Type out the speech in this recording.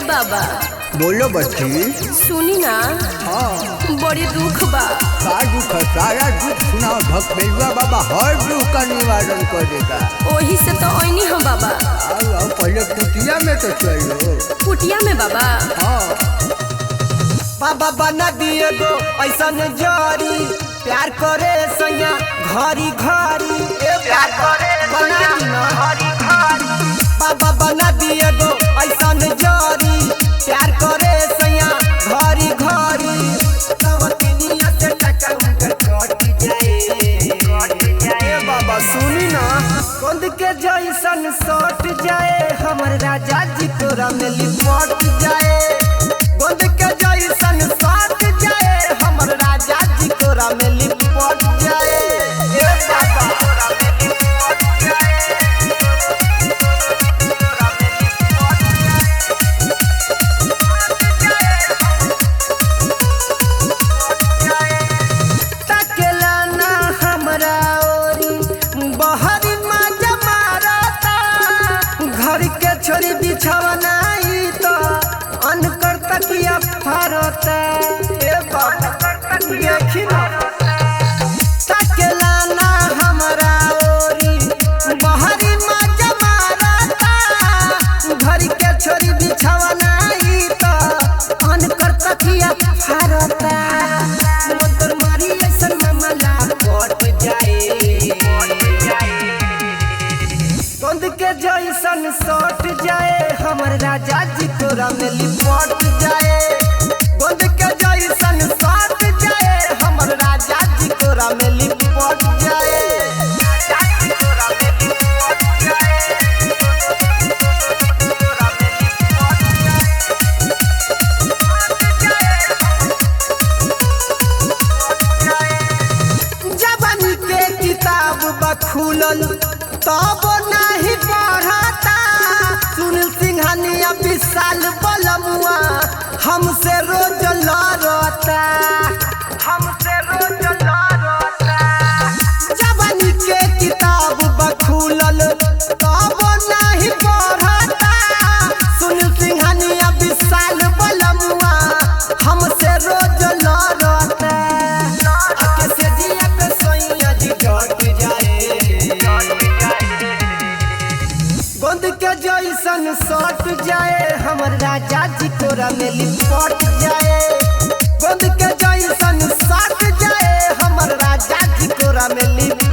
बाबा बोलो बच्ची। सुनी ना। हाँ बड़ी दुख बा। का दुख है? सारा दुख सुनाओ। ढकबेलुआ बाबा हर दुख का निवारण करेगा। वही से तो ऐनी हम बाबा। आओ पहले कुटिया में तो चलो। कुटिया में बाबा। हाँ बाबा बना दिए गो ऐसा जारी प्यार करे सैया घरी घरी प्यार करे बना घरी घरी। बाबा बना दिए गो ऐसा जारी प्यार करे सैया घरी घरी। तवतिनिया से टका उनकर कट जाए बाबा सुनी ना। कंद के जैसन सट जाए हमर राजा जी तोरा में लिपट जाए। कंद के जैसन सट जाए हमर राजा जी तोरा में लिपट जाए। बाबा तोरा में लिपट जाए। तकेला ना हमरा ओरी बहरी मजा मारता। घर के छोरी बिछावना तो अनकर तकिया फारता। देखी ना तकेला ना हमरा ओरी बहरी मजा मारता। घर के छोरी बिछावना तो अनकर तकिया फारता। मोटर मारी ऐसन मामला पट जाए। कंद के जैसन सट जाए हमर राजा जी तोरा में लिपट जाए। कंद के जैसन सट जाए हमर राजा जी तोरा में लिपट जाए। जवानी के किताब बखूलल तब नहीं पढ़ता। सुनील सिंघानिया विशाल बलमुआ हमसे रोज लड़ता। हमसे रोज लड़ता। जवानी के किताब बखूलल तब नहीं पढ़ता। सुनील सिंघानिया विशाल बलमुआ हमसे रोज लड़ता। आके से जिया पे सोइया जी डट जाए। गंद के जैसन सट जाए हमर राजा जी तोरा में लिपट जाए। गंद के जैसन सट जाए हमर राजा जी तोरा में लिपट